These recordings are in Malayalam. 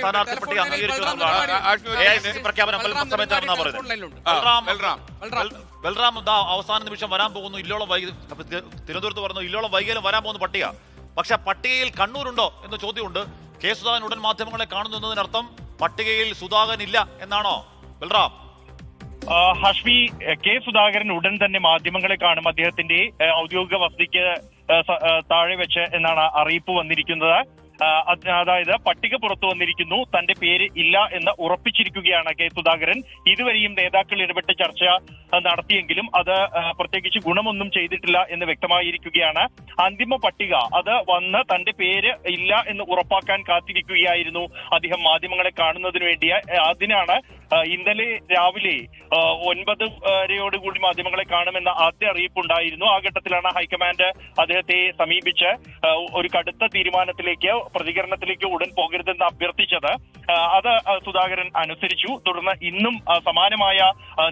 സ്ഥാനാർത്ഥി പട്ടിക അംഗീകരിച്ചു എന്നുള്ളതാണ് AICC പ്രഖ്യാപനം സമയത്താണെന്നാ പറയുന്നത്. ബൽറാം അവസാന നിമിഷം വരാൻ പോകുന്നു. ഇല്ലോളം വൈകി തിരുവനന്തപുരത്ത് പറഞ്ഞു ഇല്ലോളം വൈകിയാലും വരാൻ പോകുന്ന പട്ടിക. പക്ഷെ പട്ടികയിൽ കണ്ണൂരുണ്ടോ എന്ന ചോദ്യമുണ്ട്. കെ സുധാകരൻ ഉടൻ മാധ്യമങ്ങളെ കാണുന്നു എന്നതിനർത്ഥം പട്ടികയിൽ സുധാകരൻ ഇല്ല എന്നാണോ ബൽറാം? ഹഷ്മി, കെ സുധാകരൻ ഉടൻ തന്നെ മാധ്യമങ്ങളെ കാണും. അദ്ദേഹത്തിന്റെ ഔദ്യോഗിക വസതിക്ക് താഴെ വെച്ച് എന്നാണ് അറിയിപ്പ് വന്നിരിക്കുന്നത്. അതായത് പട്ടിക പുറത്തു വന്നിരിക്കുന്നു, തന്റെ പേര് ഇല്ല എന്ന് ഉറപ്പിച്ചിരിക്കുകയാണ് കെ സുധാകരൻ. ഇതുവരെയും നേതാക്കൾ ഇടപെട്ട് ചർച്ച നടത്തിയെങ്കിലും അത് പ്രത്യേകിച്ച് ഗുണമൊന്നും ചെയ്തിട്ടില്ല എന്ന് വ്യക്തമായിരിക്കുകയാണ്. അന്തിമ പട്ടിക അത് വന്ന് തന്റെ പേര് ഇല്ല എന്ന് ഉറപ്പാക്കാൻ കാത്തിരിക്കുകയായിരുന്നു അദ്ദേഹം മാധ്യമങ്ങളെ കാണുന്നതിന് വേണ്ടി. അതിനാണ് ഇന്നലെ രാവിലെ 9:30 മാധ്യമങ്ങളെ കാണുമെന്ന ആദ്യ അറിയിപ്പുണ്ടായിരുന്നു. ആ ഘട്ടത്തിലാണ് ഹൈക്കമാൻഡ് അദ്ദേഹത്തെ സമീപിച്ച് ഒരു കടുത്ത തീരുമാനത്തിലേക്ക്, പ്രതികരണത്തിലേക്ക് ഉടൻ പോകരുതെന്ന് അഭ്യർത്ഥിച്ചത്. അത് സുധാകരൻ അനുസരിച്ചു. തുടർന്ന് ഇന്നും സമാനമായ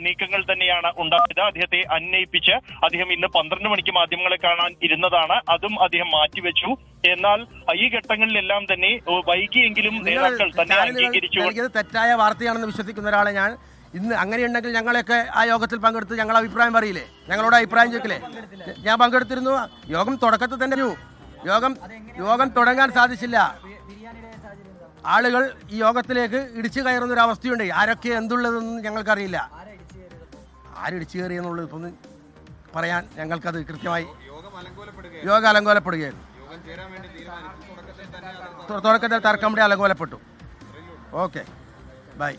നീക്കങ്ങൾ തന്നെയാണ് ഉണ്ടായത്. അദ്ദേഹത്തെ അന്വയിപ്പിച്ച് അദ്ദേഹം ഇന്ന് 12 മണിക്ക് മാധ്യമങ്ങളെ കാണാൻ ഇരുന്നതാണ്. അതും അദ്ദേഹം മാറ്റിവെച്ചു. എന്നാൽ ഈ ഘട്ടങ്ങളിലെല്ലാം തന്നെ വൈകിയെങ്കിലും നേതാക്കൾ തന്നെ അംഗീകരിച്ചു. തെറ്റായ വാർത്തയാണെന്ന് വിശ്വസിക്കുന്ന ഒരാളെ ഞാൻ ഇന്ന് അങ്ങനെയുണ്ടെങ്കിൽ ഞങ്ങളൊക്കെ ആ യോഗത്തിൽ പങ്കെടുത്ത് ഞങ്ങൾ അഭിപ്രായം പറയില്ലേ, ഞങ്ങളോട് അഭിപ്രായം ചോദിക്കില്ലേ? ഞാൻ പങ്കെടുത്തിരുന്നു. യോഗം തുടക്കത്തിൽ തന്നെ യോഗം തുടങ്ങാൻ സാധിച്ചില്ല. ആളുകൾ ഈ യോഗത്തിലേക്ക് ഇടിച്ചു കയറുന്ന ഒരു അവസ്ഥയുണ്ട്. ആരൊക്കെ എന്തുള്ളതെന്ന് ഞങ്ങൾക്കറിയില്ല. ആരിടിച്ചു കയറിയെന്നുള്ളത് ഇപ്പം പറയാൻ ഞങ്ങൾക്കത് കൃത്യമായി. യോഗം അലങ്കോലപ്പെടുകയായിരുന്നു. തുടക്കത്തിൽ തർക്കംപടി അലങ്കോലപ്പെട്ടു. Okay, by.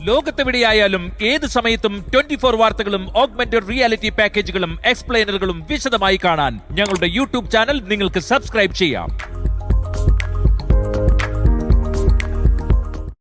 ലോകത്തെവിടെയായാലും ഏത് സമയത്തും 24 വാർത്തകളും ഓഗ്മെന്റഡ് റിയാലിറ്റി പാക്കേജുകളും എക്സ്പ്ലെയിനറുകളും വിശദമായി കാണാൻ ഞങ്ങളുടെ യൂട്യൂബ് ചാനൽ നിങ്ങൾക്ക് സബ്സ്ക്രൈബ് ചെയ്യാം.